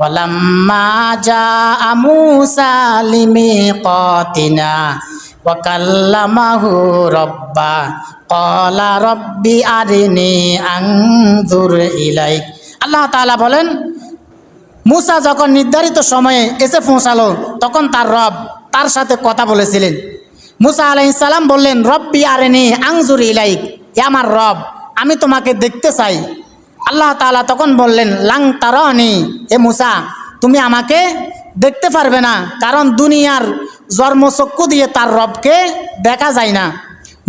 ওয়ালাম্মা জাআ মূসা লিমিকাতিনা ওয়া কাল্লামাহু রাব্বা ক্বালা রাব্বি আরিনি আনজুর ইলাইক। আল্লাহ তাআলা বলেন, মূসা যখন নির্ধারিত সময়ে এসে পৌঁছালো তখন তার রব তার সাথে কথা বলেছিলেন। মূসা আলাইহিস সালাম বললেন, রব্বি আরিনি আনজুর ইলাইক, হে আমার রব, আমি তোমাকে দেখতে চাই। আল্লাহ তাআলা তখন বললেন, লাং তারানি, হে মূসা, তুমি আমাকে দেখতে পারবে না, কারণ দুনিয়ার জন্মচক্ষু দিয়ে তার রবকে দেখা যায় না।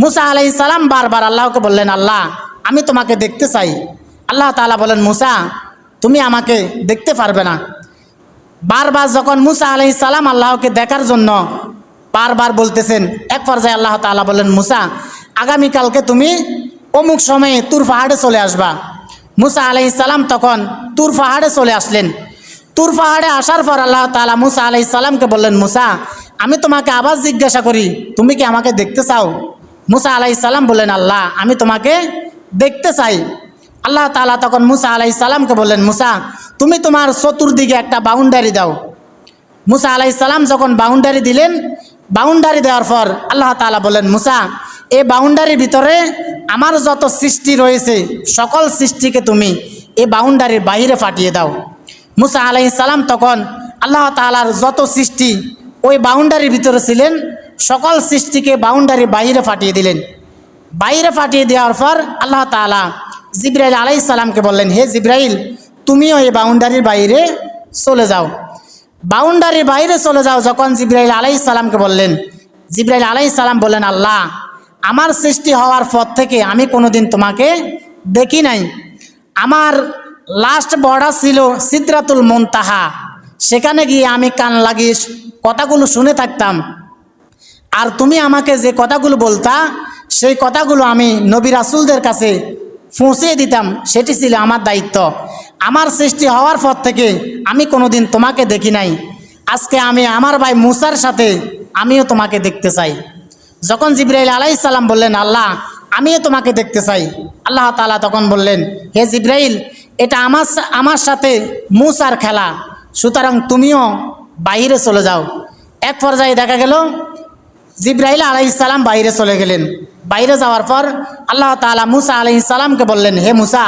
মূসা আলাইহিস সালাম বারবার আল্লাহকে বললেন, আল্লাহ, আমি তোমাকে দেখতে চাই। আল্লাহ তাআলা বলেন, মূসা, তুমি আমাকে দেখতে পারবে না। বারবার যখন মূসা আলাইহিস সালাম আল্লাহকে দেখার জন্য বারবার বলতেছেন, এক পর্যায়ে আল্লাহ তাআলা বলেন, মূসা, আগামীকালকে তুমি অমুক সময়ে তুর পাহাড়ে চলে আসবা। মূসা আলাইহিস সালাম তখন তুর পাহাড়ে চলে আসলেন। তুর পাহাড়ে আসার পর আল্লাহ তাআলা মূসা আলাইহিস সালামকে বললেন, মূসা, আমি তোমাকে আবার জিজ্ঞাসা করি, তুমি কি আমাকে দেখতে চাও? মূসা আলাইহিস সালাম বললেন, আল্লাহ, আমি তোমাকে দেখতে চাই। আল্লাহ তাআলা তখন মূসা আলাইহিস সালামকে বললেন, মূসা, তুমি তোমার চতুর্দিকে একটা বাউন্ডারি দাও। মূসা আলাইহিস সালাম যখন বাউন্ডারি দিলেন, বাউন্ডারি দেওয়ার পর আল্লাহ তাআলা বললেন, মূসা, এই বাউন্ডারির ভিতরে আমার যত সৃষ্টি রয়েছে সকল সৃষ্টিকে তুমি এই বাউন্ডারির বাইরে পাঠিয়ে দাও। মূসা আলাইহিস সালাম তখন আল্লাহ তাআলার যত সৃষ্টি ওই বাউন্ডারির ভিতরে ছিলেন সকল সৃষ্টিকে বাউন্ডারির বাইরে পাঠিয়ে দিলেন। বাইরে পাঠিয়ে দেওয়ার পর আল্লাহ তাআলা জিবরাইল আলাইহিস সালামকে বললেন, হে জিবরাইল, তুমিও এই বাউন্ডারির বাইরে চলে যাও। বাউন্ডারির বাইরে চলে যাও যখন জিবরাইল আলাইহিস সালামকে বললেন, জিবরাইল আলাইহিস সালাম বললেন, আল্লাহ, আমার সৃষ্টি হওয়ার পর থেকে আমি কোনোদিন তোমাকে দেখি নাই। আমার লাস্ট বর্ডার ছিল সিদরাতুল মুনতাহা, সেখানে গিয়ে আমি কান লাগিয়ে কথাগুলো শুনে থাকতাম। আর তুমি আমাকে যে কথাগুলো বলতা সেই কথাগুলো আমি নবী রাসূলদের কাছে পৌঁছিয়ে দিতাম, সেটি ছিল আমার দায়িত্ব। আমার সৃষ্টি হওয়ার পর থেকে আমি কোনোদিন তোমাকে দেখি নাই। আজকে আমি আমার ভাই মূসার সাথে আমিও তোমাকে দেখতে চাই। যখন জিবরাইল আলাইহিস সালাম বললেন, আল্লাহ, আমিও তোমাকে দেখতে চাই, আল্লাহ তাআলা তখন বললেন, হে জিবরাইল, এটা আমার সাথে মূসার খেলা, সুতরাং তুমিও বাইরে চলে যাও। এক পর্যায়ে দেখা গেল জিবরাইল আলাইহিস সালাম বাইরে চলে গেলেন। বাইরে যাওয়ার পর আল্লাহ তাআলা মূসা আলাইহিস সালামকে বললেন, হে মূসা,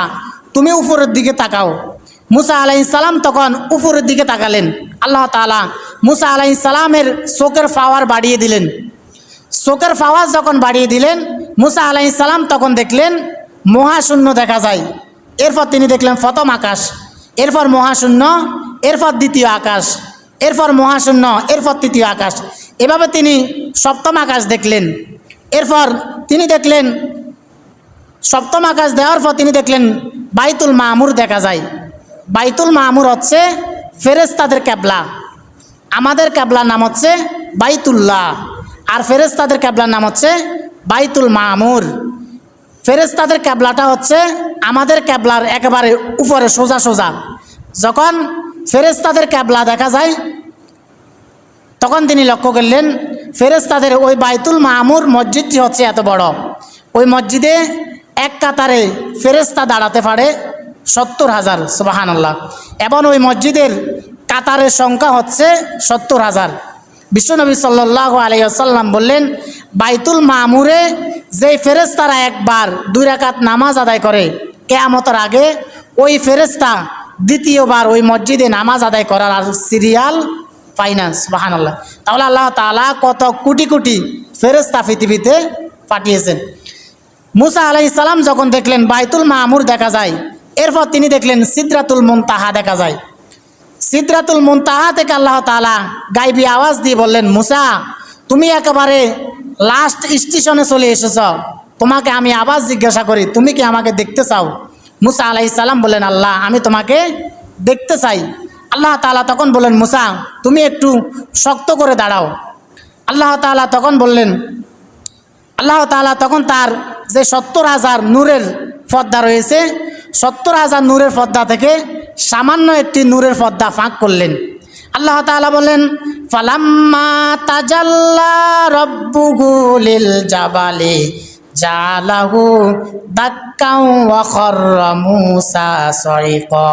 তুমি উপরের দিকে তাকাও। মূসা আলাইহিস সালাম তখন উপরের দিকে তাকালেন। আল্লাহ তাআলা মূসা আলাইহিস সালামের চোখের পাওয়ার বাড়িয়ে দিলেন। চোখের পাওয়ার যখন বাড়িয়ে দিলেন, মূসা আলাইহিস সালাম তখন দেখলেন মহাশূন্য দেখা যায়। এরপর তিনি দেখলেন প্রথম আকাশ, এরপর মহাশূন্য, এরপর দ্বিতীয় আকাশ, এরপর মহাশূন্য, এরপর তৃতীয় আকাশ। এভাবে তিনি সপ্তম আকাশ দেখলেন। এরপর তিনি দেখলেন সপ্তম আকাশ দেওয়ার পর তিনি দেখলেন বাইতুল মামুর দেখা যায়। বাইতুল মামুর হচ্ছে ফেরেশতাদের কিবলা। আমাদের কিবলার নাম হচ্ছে বাইতুল্লাহ, আর ফেরেশতাদের কিবলার নাম হচ্ছে বাইতুল মামুর। ফেরেশতাদের কিবলাটা হচ্ছে আমাদের কিবলার একেবারে উপরে সোজা সোজা। যখন ফেরেশতাদের কিবলা দেখা যায় তখন তিনি লক্ষ্য করলেন ফেরেশতাদের ওই বাইতুল মামুর মসজিদটি হচ্ছে এত বড়। ওই মসজিদে এক কাতারে ফেরেশতা দাঁড়াতে পারে 70,000, সুবহানাল্লাহ। এবং ওই মসজিদের কাতারের সংখ্যা হচ্ছে 70,000। বিশ্বনবী সাল্লাল্লাহু আলাইহি ওয়াসাল্লাম বললেন, বাইতুল মামুরে যেই ফেরেশতারা একবার 2 রাকাত নামাজ আদায় করে কিয়ামতের আগে, ওই ফেরেশতা দ্বিতীয়বার ওই মসজিদে নামাজ আদায় করার আর সিরিয়াল পায় না, সুবহানাল্লাহ। তাহলে আল্লাহ তাআলা কত কোটি কোটি ফেরেশতা পৃথিবীতে পাঠিয়েছেন। মূসা আলাইহিস সালাম যখন দেখলেন বাইতুল মামুর দেখা যায়, এরপর তিনি দেখলেন সিদরাতুল মুনতাহা দেখা যায়। সিদরাতুল মুনতাহা থেকে আল্লাহ তাআলা গায়বী আওয়াজ দিয়ে বললেন, মূসা, তুমি একেবারে লাস্ট স্টেশনে চলে এসেছ, তোমাকে আমি আবার জিজ্ঞাসা করি, তুমি কি আমাকে দেখতে চাও? মূসা আলাইহিস সালাম বললেন, আল্লাহ, আমি তোমাকে দেখতে চাই। আল্লাহ তাআলা তখন বললেন, মূসা, তুমি একটু শক্ত করে দাঁড়াও। আল্লাহ তাআলা তখন বললেন, আল্লাহ তাআলা তখন তার যে 70,000 নূরের পর্দা রয়েছে, 70,000 নূরের পর্দা থেকে সামান্য একটি নূরের পর্দা ফাঁক করলেন। আল্লাহ তাআলা বলেন, ফালাম্মা তাজাল্লা রাব্বুহু লিল জাবালি জালাহু দাক্কাও ওয়া খাররা মূসা সাইকা।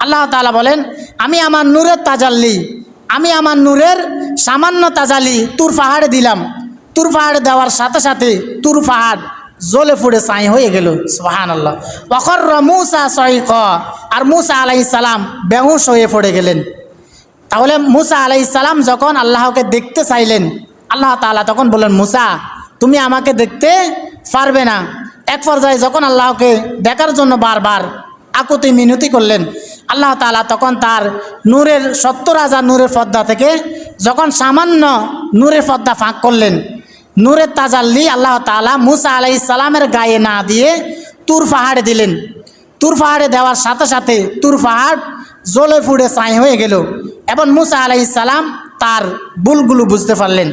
আল্লাহ তাআলা বলেন, আমি আমার নূরের তাজাল্লি, আমি আমার নূরের সামান্য তাজাল্লি তুর পাহাড়ে দিলাম। তুর পাহাড়ে দেওয়ার সাথে সাথে তুর পাহাড় জ্বলে পুড়ে ছাই হয়ে গেল। সুবহানাল্লাহ। ওয়া খাররা মূসা সাইকা, আর মূসা আলাইহিস সালাম বেহুশ হয়ে পড়ে গেলেন। তাহলে মূসা আলাইহিস সালাম যখন আল্লাহকে দেখতে চাইলেন, আল্লাহ তাআলা তখন বললেন, মূসা তুমি আমাকে দেখতে পারবে না। এক পর্যায়ে যখন আল্লাহকে দেখার জন্য বারবার আকুতি মিনতি করলেন, আল্লাহ তাআলা তখন তার নূরের 70,000 নূরের পর্দা থেকে যখন সামান্য নূরের পর্দা ফাঁক করলেন, নূরের তাজাল্লি আল্লাহ তাআলা মূসা আলাইহিস সালামের গায়ে না দিয়ে তুর পাহাড়ে দিলেন। তুর পাহাড়ে দেওয়ার সাথে সাথে তুর পাহাড় জ্বলে পুড়ে ছাই হয়ে গেল এবং মূসা আলাইহিস সালাম তার ভুলগুলো বুঝতে পারলেন।